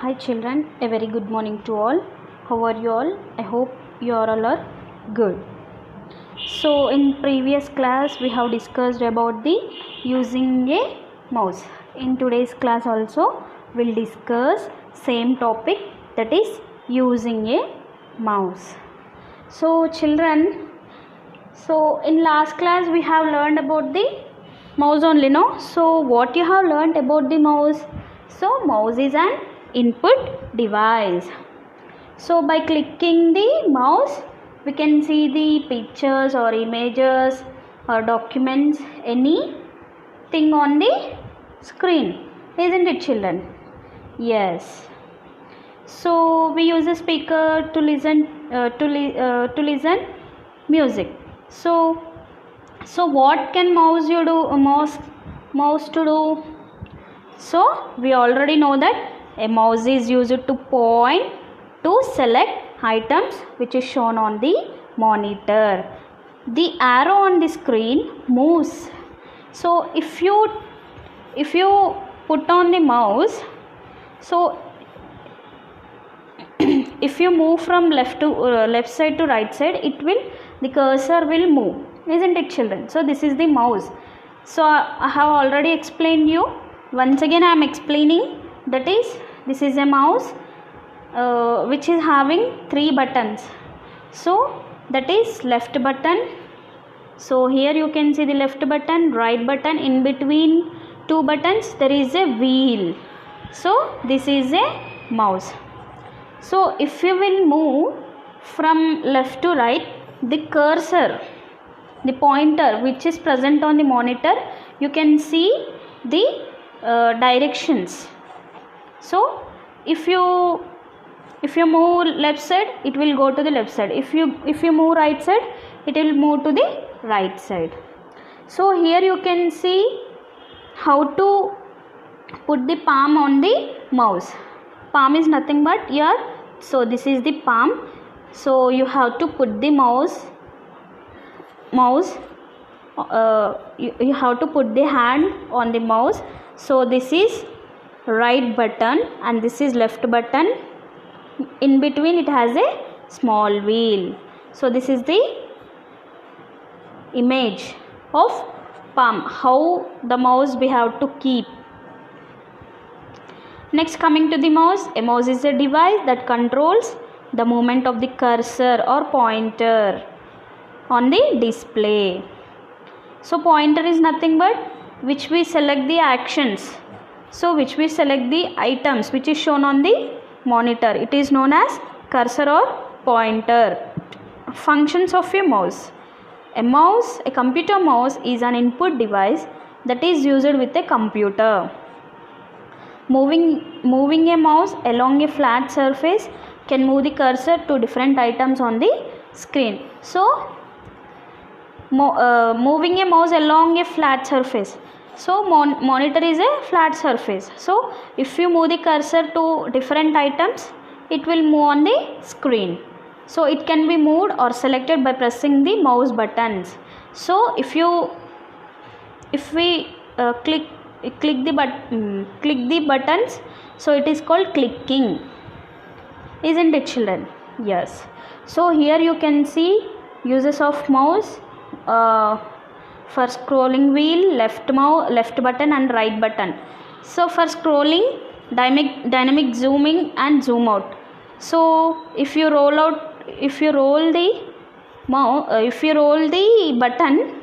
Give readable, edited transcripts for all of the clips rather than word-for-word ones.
Hi children, a very good morning to all. How are you all? I hope you all are good. So in previous class we have discussed about the using a mouse. In today's class also we'll discuss same topic, that is using a mouse. So children, in last class we have learned about the mouse only, no? So what you have learned about the mouse? So mouse is an input device. So by clicking the mouse we can see the pictures or images or documents, anything on the screen, isn't it children? Yes. So we use a speaker to listen listen music. So what can mouse to do? So we already know that a mouse is used to point to select items which is shown on the monitor. The arrow on the screen moves. So if you put on the mouse, so if you move from left side to right side, the cursor will move, isn't it children? So this is the mouse. So I have already explained you. Once again I am explaining, that is, this is a mouse which is having 3 buttons. So that is left button. So here you can see the left button, right button. In between 2 buttons there is a wheel. So this is a mouse. So if you will move from left to right, the cursor, the pointer which is present on the monitor, you can see the directions. So if you move left side, it will go to the left side. If you move right side, it will move to the right side. So here you can see how to put the palm on the mouse. Palm is nothing but here. So this is the palm. So you have to put the mouse. You have to put the hand on the mouse. So this is right button and this is left button. In between it has a small wheel. So this is the image of palm, how the mouse we have to keep. Next, coming to the mouse, a mouse is a device that controls the movement of the cursor or pointer on the display. So pointer is nothing but which we select the actions. So which we select the items which is shown on the monitor. It is known as cursor or pointer. Functions of a mouse. A computer mouse is an input device that is used with a computer. Moving a mouse along a flat surface can move the cursor to different items on the screen. So moving a mouse along a flat surface. So monitor is a flat surface. So if you move the cursor to different items, it will move on the screen. So it can be moved or selected by pressing the mouse buttons. So if we click the buttons, so it is called clicking, isn't it children? Yes. So here you can see uses of mouse. For scrolling wheel, left button and right button. So for scrolling, dynamic zooming and zoom out. So if you roll the button,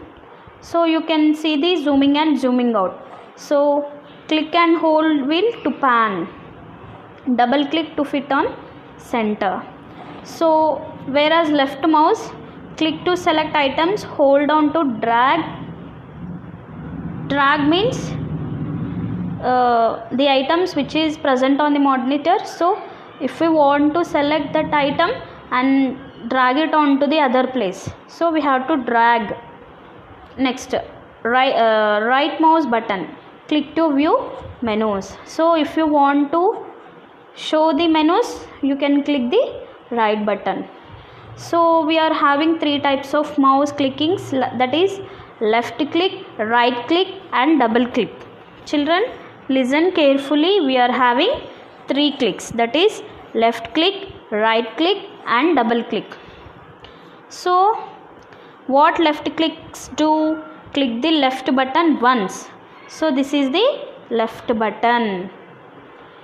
so you can see the zooming and zooming out. So click and hold wheel to pan, double click to fit on center. So whereas left mouse, click to select items, hold on to drag. Drag means the items which is present on the monitor. So if we want to select that item and drag it onto the other place, so we have to drag. Next, right mouse button, click to view menus. So if you want to show the menus, you can click the right button. So we are having 3 types of mouse clickings, that is left click, right click and double click. Children, listen carefully. We are having 3 clicks, that is left click, right click and double click. So what left clicks do? Click the left button once. So this is the left button.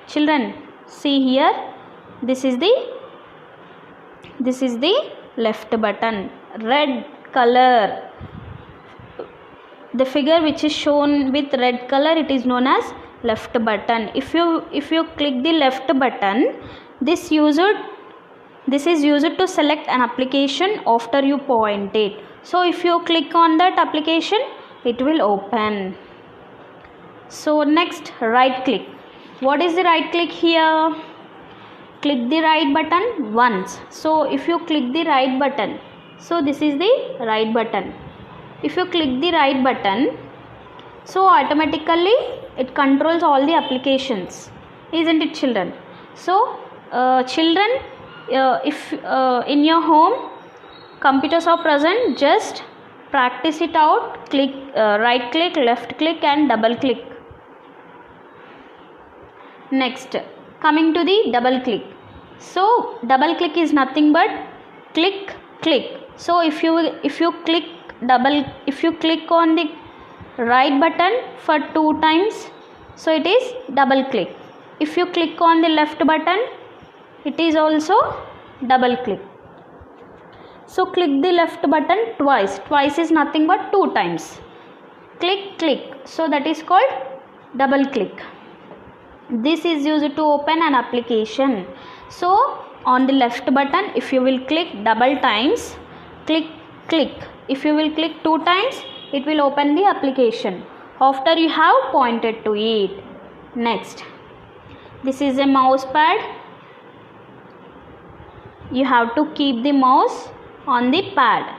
Children, see here, this is the left button, red color. The figure which is shown with red color, it is known as left button. If you click the left button, this is used to select an application after you point it. So if you click on that application, it will open. So next, right click. What is the right click here? Click the right button once. So if you click the right button, so this is the right button. If you click the right button, so automatically it controls all the applications, isn't it, children? So children, if in your home computers are present, just practice it out. Click right click, left click and double click. Next, coming to the double click. So double click is nothing but click. So if you click on the right button for 2 times, so it is double click. If you click on the left button, it is also double click. So click the left button twice. Twice is nothing but 2 times. Click. So that is called double click. This is used to open an application. So on the left button, if you will click double times, click. If you will click 2 times, it will open the application after you have pointed to it. Next, this is a mouse pad. You have to keep the mouse on the pad.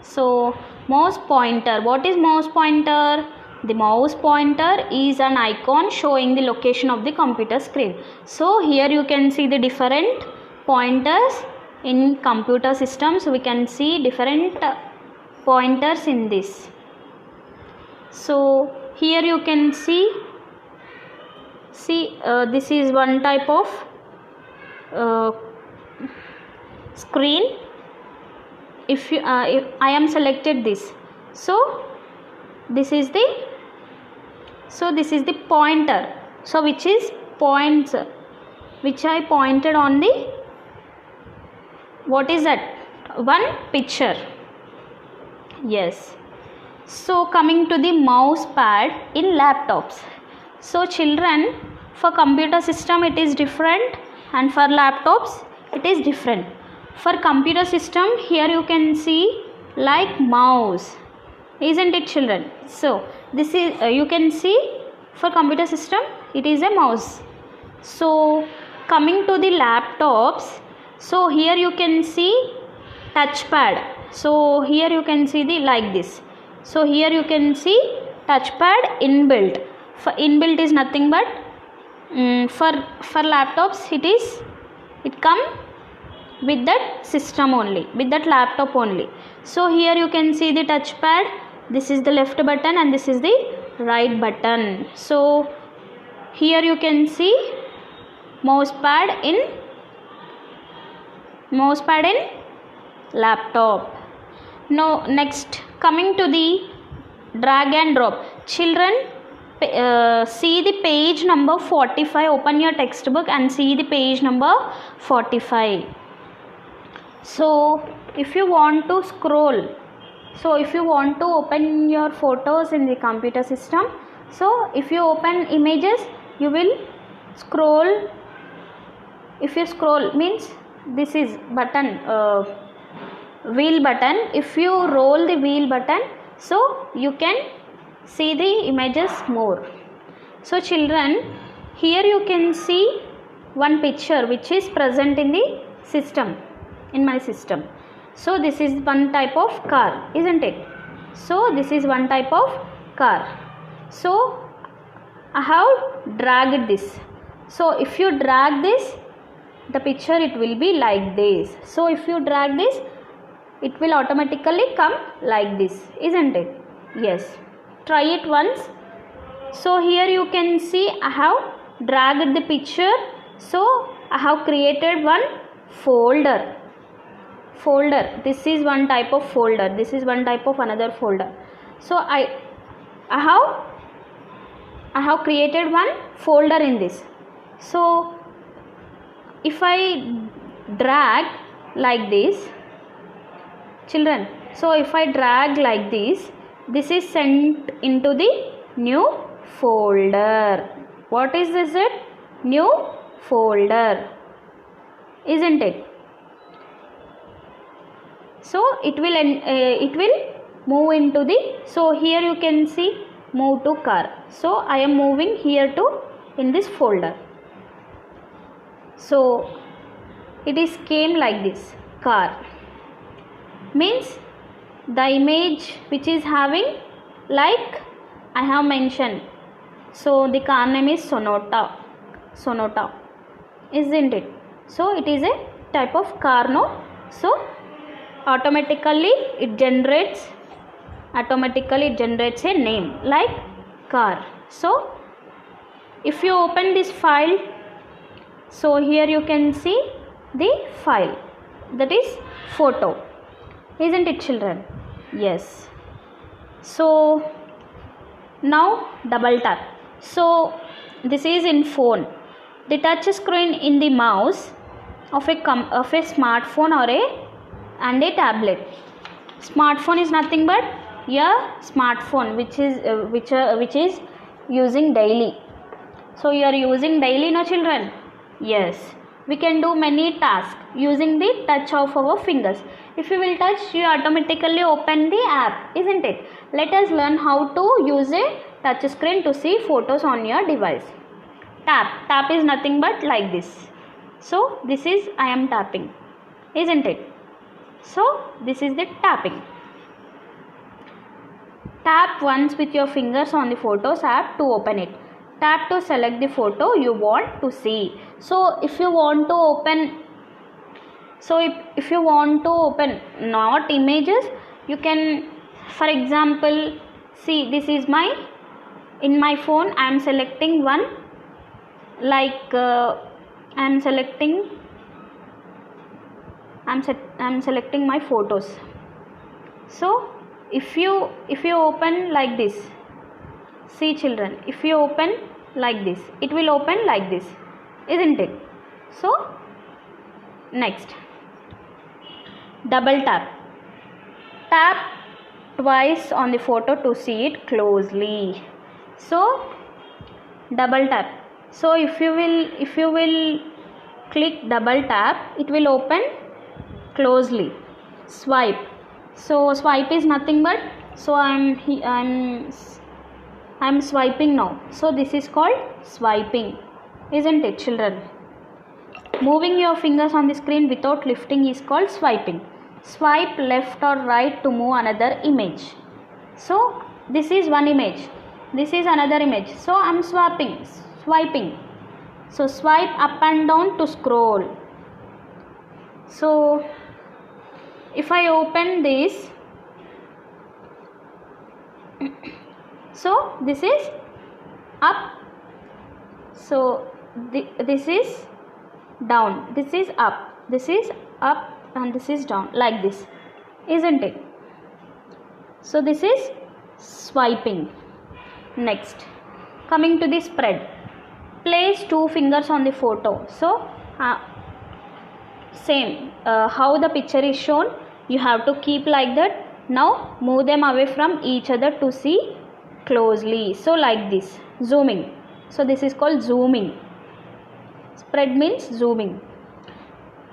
So mouse pointer. What is mouse pointer? The mouse pointer is an icon showing the location of the computer screen. So here you can see the different pointers in computer systems. We can see different pointers in this. So here you can see this is one type of screen. If I am selected this, so this is the pointer, so which is points, which I pointed on the, what is that, one picture. Yes. So coming to the mouse pad in laptops. So children, for computer system it is different and for laptops it is different. For computer system, here you can see like mouse, isn't it, children? So this is you can see for computer system it is a mouse. So coming to the laptops, so here you can see touchpad. So here you can see the like this. So here you can see touchpad inbuilt. For inbuilt is nothing but for laptops it come with that system only, with that laptop only. So here you can see the touchpad. This is the left button and this is the right button. So here you can see mouse pad in laptop. Now next, coming to the drag and drop. Children, see the page number 45. Open your textbook and see the page number 45. So if you want to scroll, so if you want to open your photos in the computer system, so if you open images, you will scroll. If you scroll means this is button, wheel button. If you roll the wheel button, so you can see the images more. So children, here you can see one picture which is present in the system, in my system. So this is one type of car, isn't it? So this is one type of car. So I have dragged this. So if you drag this, the picture it will be like this. So if you drag this, it will automatically come like this, isn't it? Yes. Try it once. So here you can see I have dragged the picture, so I have created one folder. This is one type of folder, this is one type of another folder. So I have created one folder in this. So if I drag like this, children, so if I drag like this, this is sent into the new folder. What is this? New folder, isn't it? So it will move into the, so here you can see move to car. So I am moving here to in this folder. So it is came like this, car means the image which is having, like I have mentioned, so the car name is Sonata, isn't it? So it is a type of car, no? So automatically it generates a name like car. So if you open this file, so here you can see the file, that is photo, isn't it, children? Yes. So now double tap. So this is in phone, the touch screen in the mouse of a smartphone or and a tablet. Smartphone is nothing but a smartphone which is using daily. So you are using daily, no, children? Yes. We can do many tasks using the touch of our fingers. If you will touch, you automatically open the app, isn't it? Let us learn how to use a touch screen to see photos on your device. Tap is nothing but like this. So this is I am tapping, isn't it? So this is the tapping. Tap once with your fingers on the Photos app to open it. Tap to select the photo you want to see. So if you want to open, if you want to open not images, you can, for example, see, this is in my phone I am selecting one, like I am selecting my photos. So if you open like this, see, children, if you open like this, it will open like this, isn't it? So next, double tap. Tap twice on the photo to see it closely. So double tap. So if you will click double tap, it will open closely. Swipe. So swipe is nothing but, so I'm swiping now. So this is called swiping, isn't it, children? Moving your fingers on the screen without lifting is called swiping. Swipe left or right to move another image. So this is one image, this is another image. So I'm swiping. So swipe up and down to scroll. So if I open this, so this is up, so this is down, this is up, and this is down, like this, isn't it? So this is swiping. Next, coming to the spread. Place two fingers on the photo. So same, how the picture is shown, you have to keep like that. Now move them away from each other to see closely. So like this, zooming. So this is called zooming. Spread means zooming.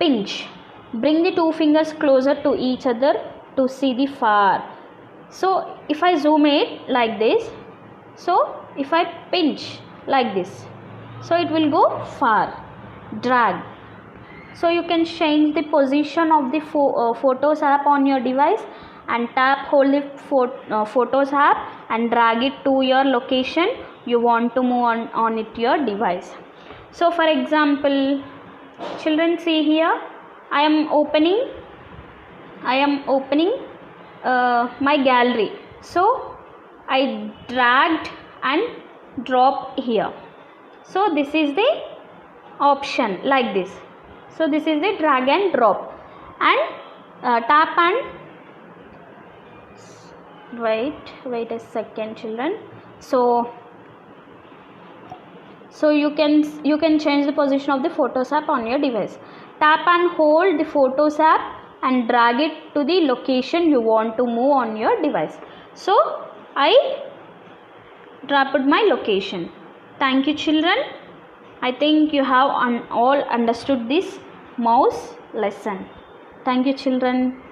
Pinch. Bring the two fingers closer to each other to see the far. So if I zoom it like this, so if I pinch like this, so it will go far. Drag. So you can change the position of the Photos app on your device and hold the Photos app and drag it to your location you want to move on it your device. So for example, children, see here, I am opening my gallery. So I dragged and dropped here. So this is the option like this. So this is the drag and drop, and tap and wait a second children. So you can change the position of the Photos app on your device. Tap and hold the Photos app and drag it to the location you want to move on your device. So I dropped my location. Thank you children. I think you have all understood this mouse lesson. Thank you children.